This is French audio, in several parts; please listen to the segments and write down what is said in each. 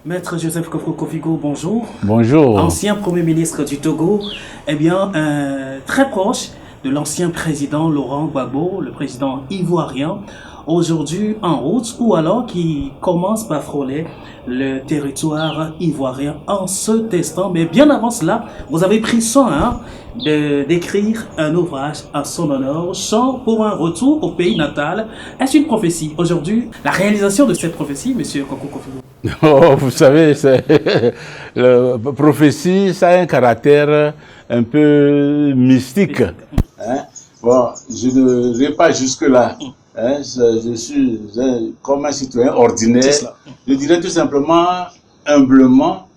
Maître Joseph Kofigo, bonjour. Bonjour. Ancien Premier ministre du Togo, très proche de l'ancien président Laurent Gbagbo, le président ivoirien, aujourd'hui en route ou alors qui commence par frôler le territoire ivoirien en se testant. Mais bien avant cela, vous avez pris soin d'écrire un ouvrage à son honneur, Chant pour un retour au pays natal. Est-ce une prophétie? Aujourd'hui, la réalisation de cette prophétie, monsieur Kofigo. Oh, vous savez, la prophétie, ça a un caractère un peu mystique. Hein? Bon, je ne vais pas jusque-là. Hein? Je suis comme un citoyen ordinaire. Je dirais tout simplement, humblement,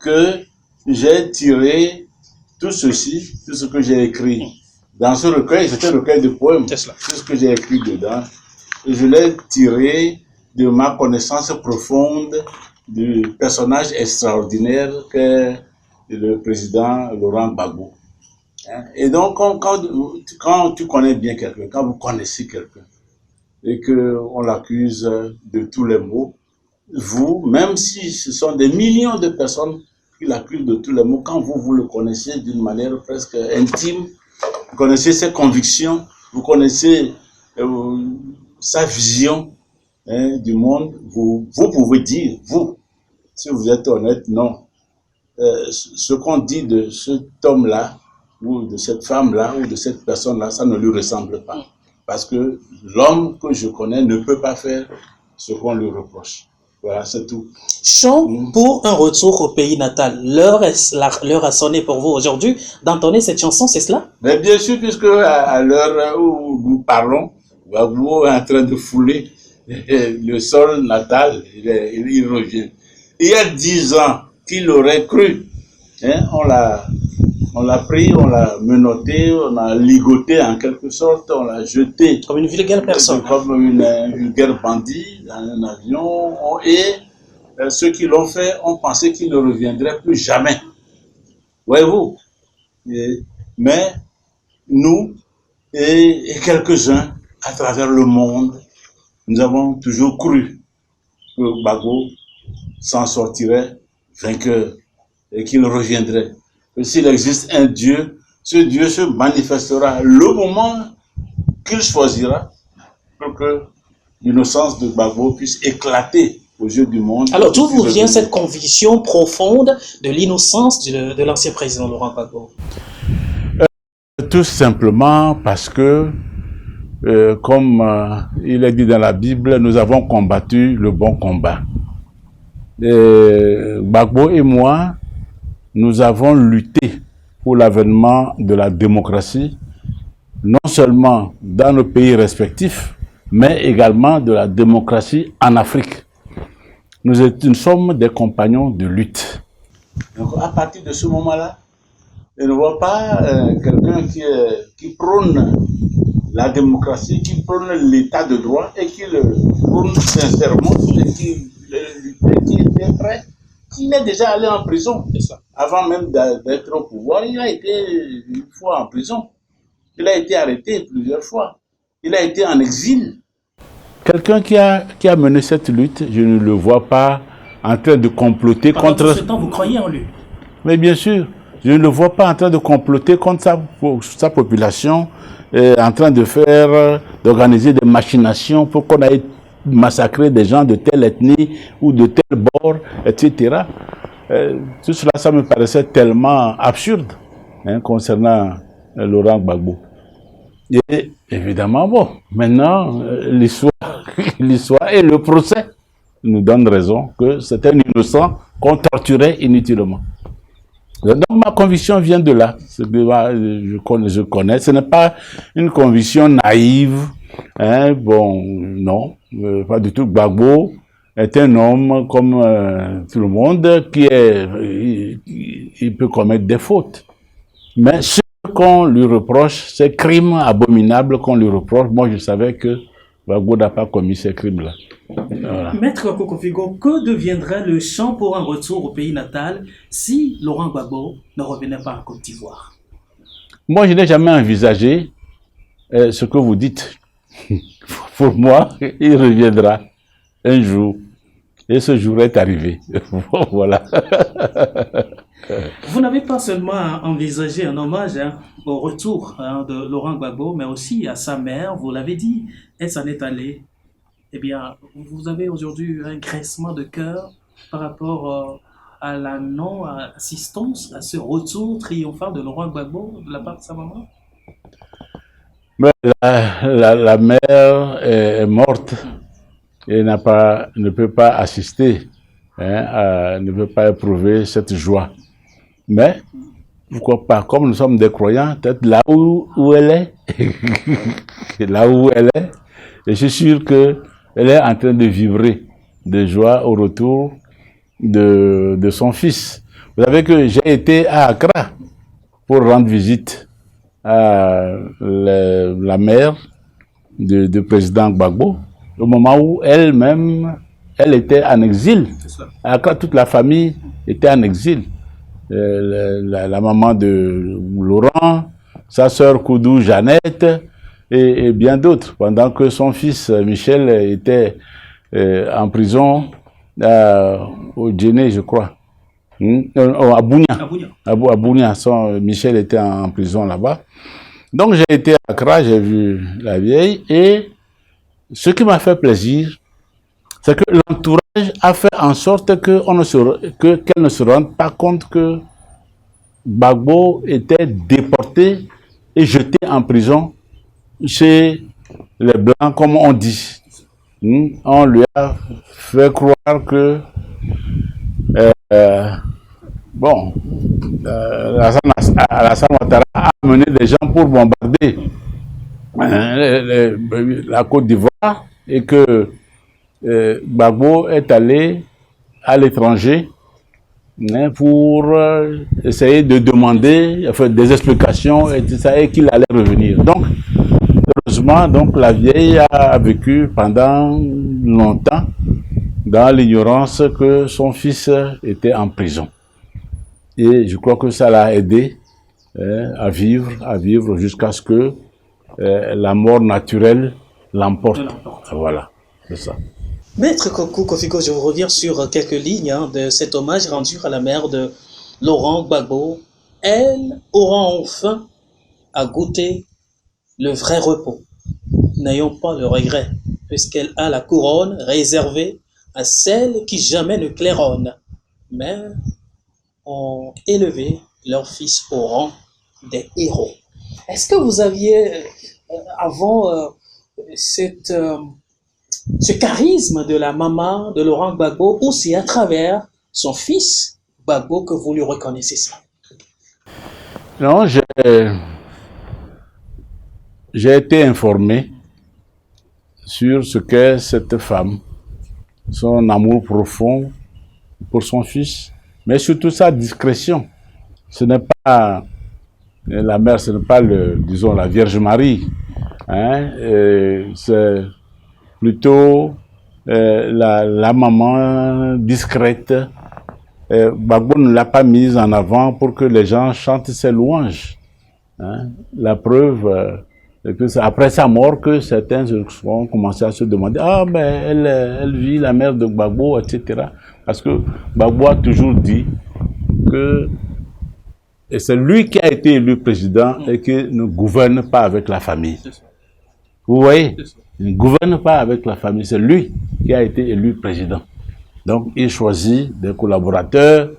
que j'ai tiré tout ceci, tout ce que j'ai écrit. Dans ce recueil, c'est un recueil de poèmes, tout ce que j'ai écrit dedans. Et je l'ai tiré de ma connaissance profonde du personnage extraordinaire qu'est le président Laurent Gbagbo. Et donc, quand tu connais bien quelqu'un, quand vous connaissez quelqu'un, et qu'on l'accuse de tous les maux, vous, même si ce sont des millions de personnes qui l'accusent de tous les maux, quand vous le connaissez d'une manière presque intime, vous connaissez ses convictions, vous connaissez sa vision, du monde, vous pouvez dire, vous, si vous êtes honnête, non. Ce qu'on dit de cet homme-là, ou de cette femme-là, ou de cette personne-là, ça ne lui ressemble pas. Parce que l'homme que je connais ne peut pas faire ce qu'on lui reproche. Voilà, c'est tout. Chant pour un retour au pays natal. L'heure a sonné pour vous aujourd'hui d'entonner cette chanson, c'est cela? Mais bien sûr, puisque à l'heure où nous parlons, Gbagbo est en train de fouler le sol natal, il revient. Il y a 10 ans, qu'il aurait cru, hein, on l'a pris, on l'a menotté, on l'a ligoté en quelque sorte, on l'a jeté. Comme une vulgaire personne. Comme une vulgaire bandit dans un avion. Et ceux qui l'ont fait ont pensé qu'il ne reviendrait plus jamais. Voyez-vous? Mais nous et quelques-uns à travers le monde, nous avons toujours cru que Gbagbo s'en sortirait vainqueur et qu'il reviendrait. Que s'il existe un Dieu, ce Dieu se manifestera le moment qu'il choisira pour que l'innocence de Gbagbo puisse éclater aux yeux du monde. Alors d'où vous vient cette conviction profonde de l'innocence de l'ancien président Laurent Gbagbo? Tout simplement parce que comme il est dit dans la Bible, nous avons combattu le bon combat. Gbagbo et moi, nous avons lutté pour l'avènement de la démocratie, non seulement dans nos pays respectifs, mais également de la démocratie en Afrique. Nous sommes des compagnons de lutte. Donc à partir de ce moment-là, je ne vois pas quelqu'un qui prône la démocratie, qui prône l'état de droit et qui le prône sincèrement et qui est prêt, qui est déjà allé en prison. Avant même d'être au pouvoir, il a été une fois en prison. Il a été arrêté plusieurs fois. Il a été en exil. Quelqu'un qui a mené cette lutte, je ne le vois pas en train de comploter contre... Pendant tout ce temps, vous croyez en lui? Mais bien sûr, je ne le vois pas en train de comploter contre sa population, en train d'organiser des machinations pour qu'on aille massacrer des gens de telle ethnie ou de tel bord, etc. Tout cela, ça me paraissait tellement absurde concernant Laurent Gbagbo. Et évidemment, bon, maintenant, l'histoire et le procès nous donnent raison que c'est un innocent qu'on torturait inutilement. Donc ma conviction vient de là. Je connais. Ce n'est pas une conviction naïve. Bon, non, pas du tout. Gbagbo est un homme comme tout le monde il peut commettre des fautes. Mais ce qu'on lui reproche, ces crimes abominables qu'on lui reproche, moi je savais que Gbagbo n'a pas commis ces crimes-là. Voilà. Maître Kofigo, que deviendrait le chant pour un retour au pays natal si Laurent Gbagbo ne revenait pas en Côte d'Ivoire? Moi, je n'ai jamais envisagé ce que vous dites. Pour moi, il reviendra un jour. Et ce jour est arrivé. Voilà. Vous n'avez pas seulement envisagé un hommage au retour de Laurent Gbagbo, mais aussi à sa mère, vous l'avez dit, elle s'en est allée. Eh bien, vous avez aujourd'hui un graissement de cœur par rapport à la non-assistance à ce retour triomphal de Laurent Gbagbo de la part de sa maman? Mais la mère est morte et ne peut pas assister, ne peut pas éprouver cette joie. Mais, pourquoi pas, comme nous sommes des croyants, peut-être là où elle est, là où elle est, et je suis sûr qu'elle est en train de vibrer de joie au retour de son fils. Vous savez que j'ai été à Accra pour rendre visite à la mère du président Gbagbo, au moment où elle-même, elle était en exil. À Accra, toute la famille était en exil. La maman de Laurent, sa sœur Koudou Jeannette et bien d'autres, pendant que son fils Michel était en prison au Djenné, je crois. À Bounia. Michel était en prison là-bas. Donc j'ai été à Accra, j'ai vu la vieille, et ce qui m'a fait plaisir, c'est que l'entourage a fait en sorte qu'elle ne se rende pas compte que Gbagbo était déporté et jeté en prison chez les Blancs, comme on dit. On lui a fait croire que Alassane Ouattara a amené des gens pour bombarder la Côte d'Ivoire et que Gbagbo est allé à l'étranger pour essayer de demander des explications et tout ça, et qu'il allait revenir. Donc, heureusement, la vieille a vécu pendant longtemps dans l'ignorance que son fils était en prison. Et je crois que ça l'a aidé à vivre jusqu'à ce que la mort naturelle l'emporte. Voilà, c'est ça. Maître Kofiko, je vous reviens sur quelques lignes de cet hommage rendu à la mère de Laurent Gbagbo. Elle aura enfin à goûter le vrai repos. N'ayons pas le regret, puisqu'elle a la couronne réservée à celles qui jamais ne claironnent, mais ont élevé leur fils au rang des héros. Est-ce que vous aviez avant ce charisme de la maman de Laurent Gbagbo, ou c'est à travers son fils Gbagbo que vous lui reconnaissez ça? Non, j'ai été informé sur ce qu'est cette femme, son amour profond pour son fils, mais surtout sa discrétion. Ce n'est pas la mère, ce n'est pas disons la Vierge Marie, c'est plutôt la maman discrète. Gbagbo ne l'a pas mise en avant pour que les gens chantent ses louanges. La preuve, que c'est après sa mort que certains ont commencé à se demander « Ah, ben elle vit la mère de Gbagbo, etc. » Parce que Gbagbo a toujours dit que c'est lui qui a été élu président et qui ne gouverne pas avec la famille. Vous voyez? Il ne gouverne pas avec la famille, c'est lui qui a été élu président. Donc il choisit des collaborateurs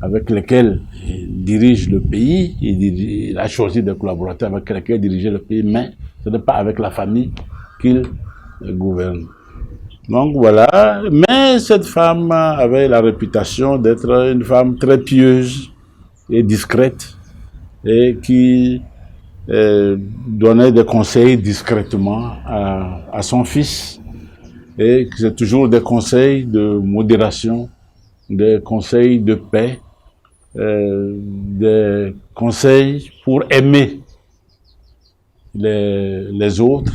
avec lesquels il dirige le pays, il a choisi des collaborateurs avec lesquels il dirigeait le pays, mais ce n'est pas avec la famille qu'il gouverne. Donc voilà, mais cette femme avait la réputation d'être une femme très pieuse et discrète, et qui donnait des conseils discrètement à son fils, et c'est toujours des conseils de modération, des conseils de paix, des conseils pour aimer les autres.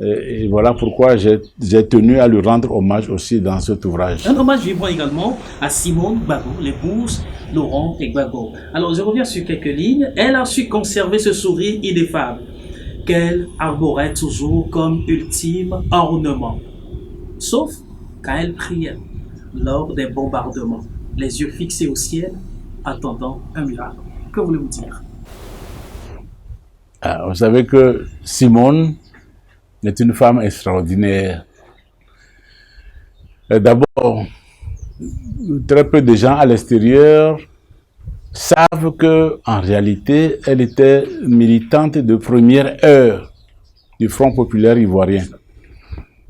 Et voilà pourquoi j'ai tenu à lui rendre hommage aussi dans cet ouvrage. Un hommage vibrant également à Simone Gbagbo, l'épouse Laurent Gbagbo. Alors je reviens sur quelques lignes. Elle a su conserver ce sourire ineffable qu'elle arborait toujours comme ultime ornement. Sauf quand elle priait. lors des bombardements, les yeux fixés au ciel, attendant un miracle. Que voulez-vous dire? Ah, vous savez que Simone est une femme extraordinaire. D'abord, très peu de gens à l'extérieur savent que, en réalité, elle était militante de première heure du Front populaire ivoirien.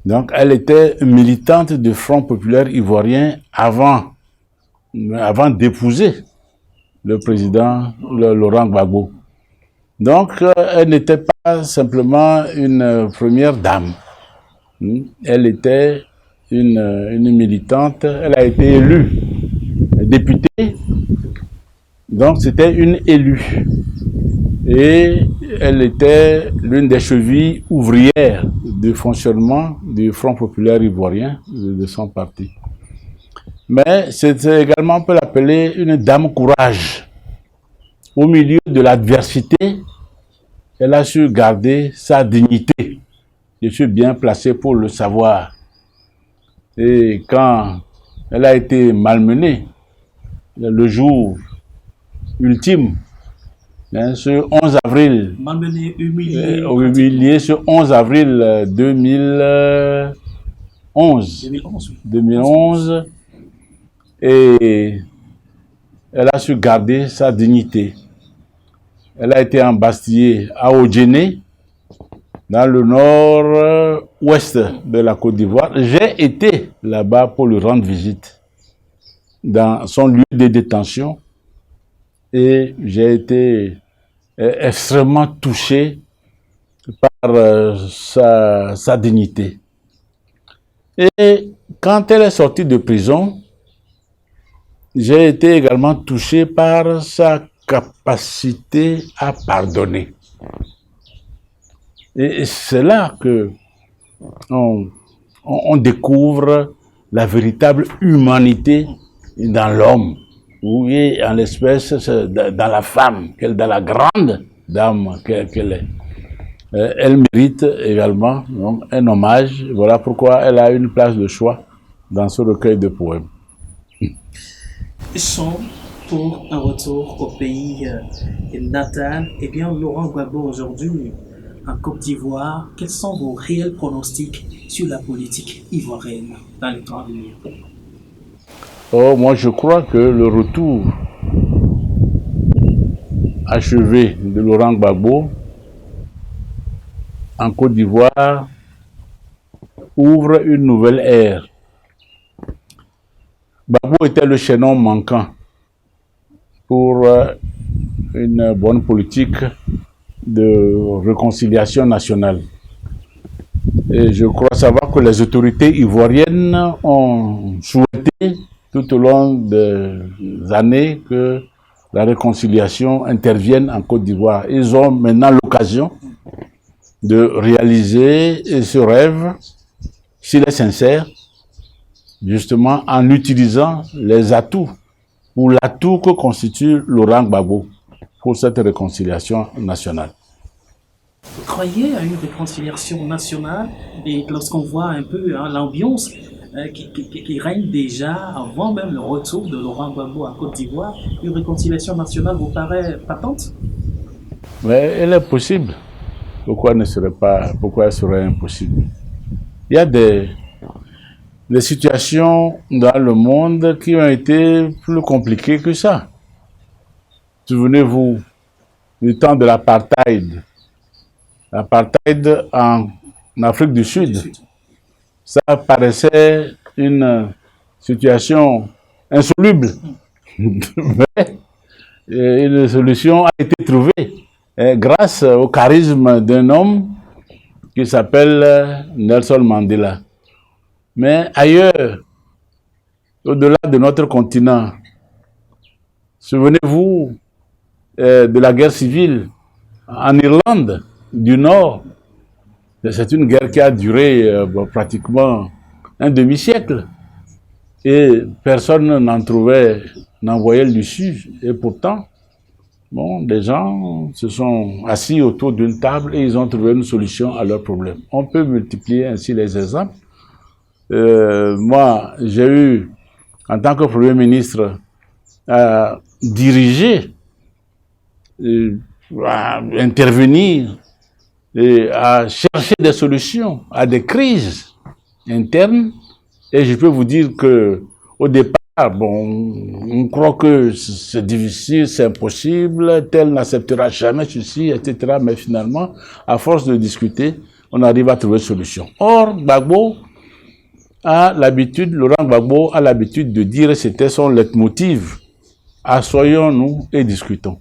Donc, elle était militante du Front populaire ivoirien avant d'épouser le président Laurent Gbagbo. Donc, elle n'était pas simplement une première dame. Elle était une militante. Elle a été élue députée. Donc, c'était une élue. Et elle était l'une des chevilles ouvrières du fonctionnement du Front populaire ivoirien, de son parti. Mais c'est également, on peut l'appeler une dame courage. Au milieu de l'adversité, elle a su garder sa dignité. Je suis bien placé pour le savoir. Et quand elle a été malmenée, le jour ultime, ce 11 avril, Malmenée, humiliée. humiliée, ce 11 avril 2011, 2011, et elle a su garder sa dignité. Elle a été embastillée à Odjéné, dans le nord-ouest de la Côte d'Ivoire. J'ai été là-bas pour lui rendre visite, dans son lieu de détention, et j'ai été extrêmement touché par sa dignité. Et quand elle est sortie de prison, j'ai été également touché par sa capacité à pardonner. Et c'est là que on découvre la véritable humanité dans l'homme, oui, en l'espèce, dans la femme, dans la grande dame qu'elle est. Elle mérite également donc, un hommage. Voilà pourquoi elle a une place de choix dans ce recueil de poèmes. Sont pour un retour au pays natal. Eh bien, Laurent Gbagbo, aujourd'hui, en Côte d'Ivoire, quels sont vos réels pronostics sur la politique ivoirienne dans les temps à venir? Oh, moi, je crois que le retour achevé de Laurent Gbagbo en Côte d'Ivoire ouvre une nouvelle ère. Gbagbo était le chaînon manquant pour une bonne politique de réconciliation nationale. Et je crois savoir que les autorités ivoiriennes ont souhaité tout au long des années que la réconciliation intervienne en Côte d'Ivoire. Ils ont maintenant l'occasion de réaliser ce rêve, s'il est sincère, justement en utilisant les atouts, ou l'atout que constitue Laurent Gbagbo pour cette réconciliation nationale. Vous croyez à une réconciliation nationale? Et lorsqu'on voit un peu l'ambiance qui règne déjà avant même le retour de Laurent Gbagbo à Côte d'Ivoire, une réconciliation nationale vous paraît patente? Mais elle est possible. Pourquoi elle serait impossible? Il y a des situations dans le monde qui ont été plus compliquées que ça. Souvenez-vous du temps de l'apartheid. L'apartheid en Afrique du Sud. Ça paraissait une situation insoluble. Mais une solution a été trouvée grâce au charisme d'un homme qui s'appelle Nelson Mandela. Mais ailleurs, au-delà de notre continent, souvenez-vous de la guerre civile en Irlande du Nord. C'est une guerre qui a duré pratiquement un demi-siècle. Et personne n'en voyait l'issue. Et pourtant, des gens se sont assis autour d'une table et ils ont trouvé une solution à leurs problèmes. On peut multiplier ainsi les exemples. Moi, j'ai eu en tant que Premier ministre, à diriger, à intervenir et à chercher des solutions à des crises internes. Et je peux vous dire que au départ, bon, on croit que c'est difficile, c'est impossible, tel n'acceptera jamais ceci, etc. Mais finalement, à force de discuter, on arrive à trouver une solution. Or, Gbagbo a l'habitude, Laurent Gbagbo a l'habitude de dire, c'était son leitmotiv, assoyons-nous et discutons.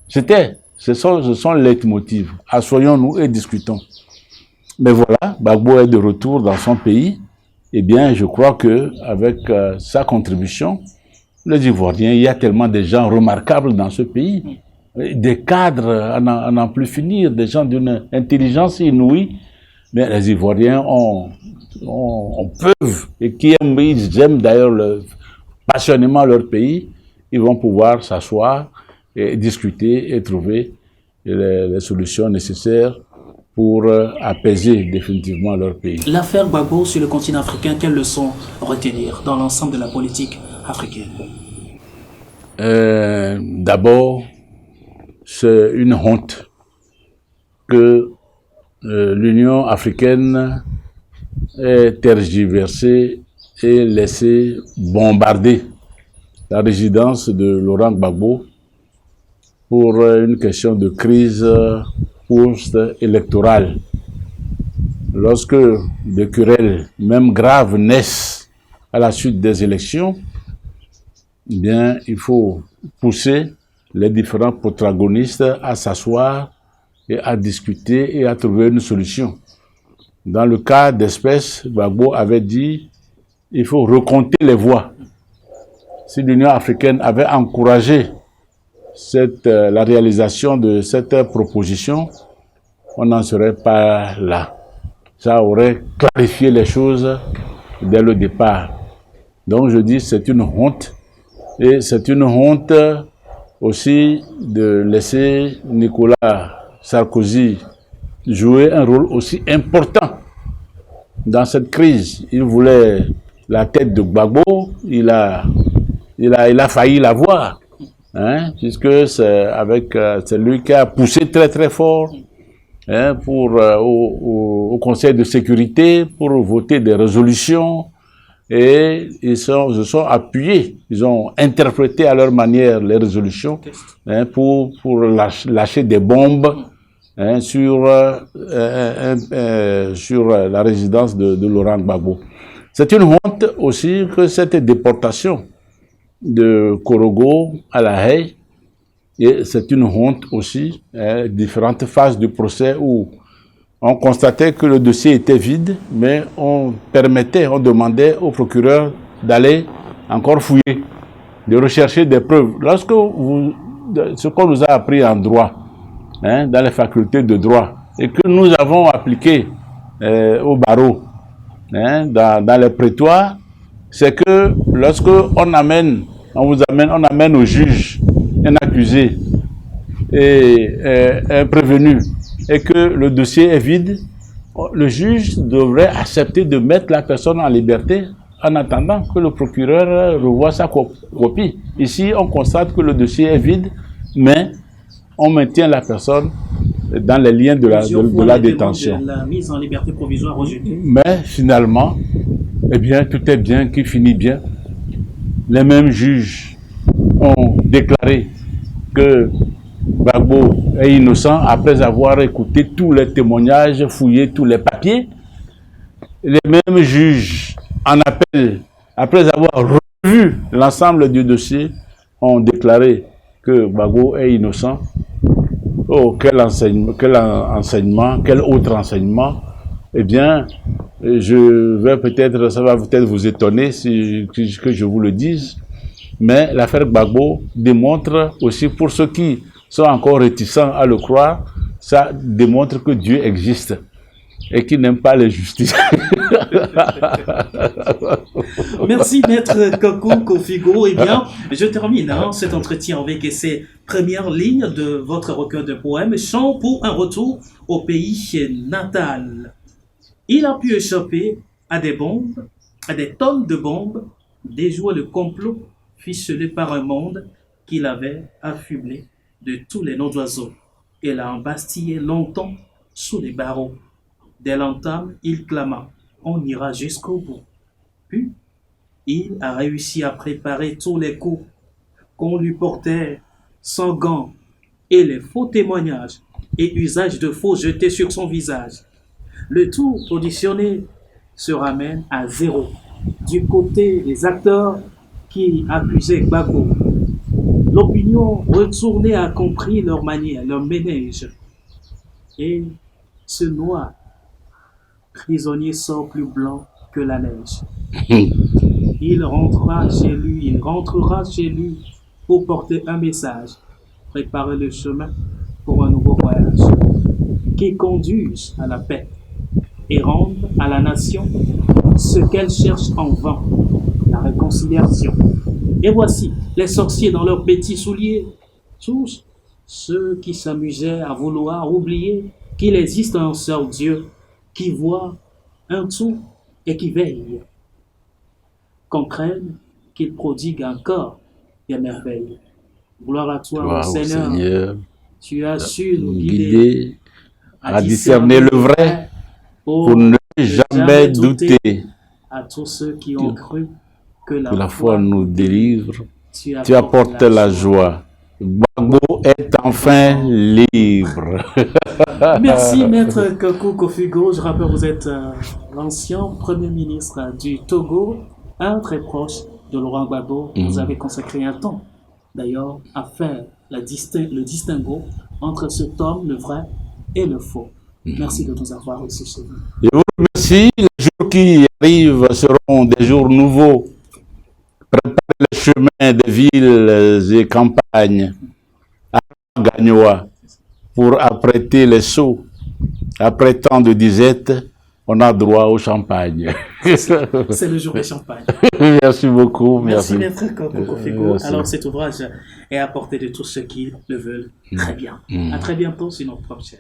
C'est son leitmotiv, assoyons-nous et discutons. Mais voilà, Gbagbo est de retour dans son pays. Eh bien, je crois que avec sa contribution, les Ivoiriens, il y a tellement de gens remarquables dans ce pays, des cadres à n'en plus finir, des gens d'une intelligence inouïe. Mais les Ivoiriens peuvent, et ils aiment d'ailleurs passionnément leur pays, ils vont pouvoir s'asseoir et discuter et trouver les solutions nécessaires pour apaiser définitivement leur pays. L'affaire Gbagbo sur le continent africain, quelles leçons retenir dans l'ensemble de la politique africaine? D'abord, c'est une honte que l'Union africaine ait tergiversé et laissé bombarder la résidence de Laurent Gbagbo pour une question de crise post-électorale. Lorsque des querelles, même graves, naissent à la suite des élections, eh bien, il faut pousser les différents protagonistes à s'asseoir et à discuter et à trouver une solution. Dans le cas d'espèce, Gbagbo avait dit il faut recompter les voix. Si l'Union africaine avait encouragé la réalisation de cette proposition, on n'en serait pas là. Ça aurait clarifié les choses dès le départ. Donc je dis c'est une honte, et c'est une honte aussi de laisser Nicolas Sarkozy jouer un rôle aussi important dans cette crise. Il voulait la tête de Gbagbo, il a failli l'avoir. Hein, puisque c'est lui qui a poussé très très fort au Conseil de sécurité pour voter des résolutions, et ils se sont appuyés, ils ont interprété à leur manière les résolutions pour lâcher des bombes sur la résidence de Laurent Gbagbo. C'est une honte aussi que cette déportation de Korogo à La Haye, et c'est une honte aussi, différentes phases du procès où on constatait que le dossier était vide, mais on demandait au procureur d'aller encore fouiller, de rechercher des preuves. Ce qu'on nous a appris en droit, dans les facultés de droit, et que nous avons appliqué au barreau, dans les prétoires, c'est que lorsque on amène au juge un accusé et un prévenu, et que le dossier est vide, le juge devrait accepter de mettre la personne en liberté en attendant que le procureur revoie sa copie. Ici, on constate que le dossier est vide, mais on maintient la personne dans les liens de la détention. La mise en liberté provisoire rejetée. Mais finalement, eh bien, tout est bien qui finit bien. Les mêmes juges ont déclaré que Gbagbo est innocent après avoir écouté tous les témoignages, fouillé tous les papiers. Les mêmes juges en appel, après avoir revu l'ensemble du dossier, ont déclaré que Gbagbo est innocent. Oh, quel enseignement, quel autre enseignement? Eh bien, ça va peut-être vous étonner que je vous le dise, mais l'affaire Gbagbo démontre aussi, pour ceux qui sont encore réticents à le croire, ça démontre que Dieu existe et qu'il n'aime pas l'injustice. Merci, Maître Kakou Kofigo. Eh bien, je termine cet entretien avec ces premières lignes de votre recueil de poèmes, Chant pour un retour au pays natal. Il a pu échapper à des bombes, à des tonnes de bombes, déjouer le complot ficelé par un monde qui l'avait affublé de tous les noms d'oiseaux et l'a embastillé longtemps sous les barreaux. Dès l'entame, il clama: on ira jusqu'au bout. Puis, il a réussi à préparer tous les coups qu'on lui portait sans gants et les faux témoignages et usages de faux jetés sur son visage. Le tout auditionné se ramène à zéro. Du côté des acteurs qui accusaient Gbagbo, l'opinion retournée a compris leur manière, leur ménage, et ce noir prisonnier sort plus blanc que la neige. Il rentrera chez lui pour porter un message, préparer le chemin pour un nouveau voyage qui conduise à la paix et rende à la nation ce qu'elle cherche en vain, la réconciliation. Et voici les sorciers dans leurs petits souliers, tous ceux qui s'amusaient à vouloir oublier qu'il existe un seul Dieu qui voit un tout et qui veille, comprennent qu'il prodigue encore des merveilles. Gloire à toi, mon Seigneur. Tu as su nous guider à discerner le vrai pour ne jamais douter. À tous ceux qui ont cru que la foi nous délivre, tu apportes la joie. Gbagbo est enfin libre. Merci, Maître Koko Kofi-Go. Je rappelle, vous êtes l'ancien Premier ministre du Togo, un très proche de Laurent Gbagbo. Vous avez consacré un temps, d'ailleurs, à faire le distinguo entre cet homme, le vrai, et le faux. Merci de nous avoir reçus chez vous. Je vous remercie. Les jours qui arrivent seront des jours nouveaux. Préparez le chemin des villes et campagnes à Gagnoa pour apprêter les seaux. Après tant de disettes, on a droit au champagne. C'est le jour des champagnes. Merci beaucoup. Merci, Maître Koko Kofi-Go. Alors, cet ouvrage est à portée de tous ceux qui le veulent très bien. À très bientôt sur notre propre chaîne.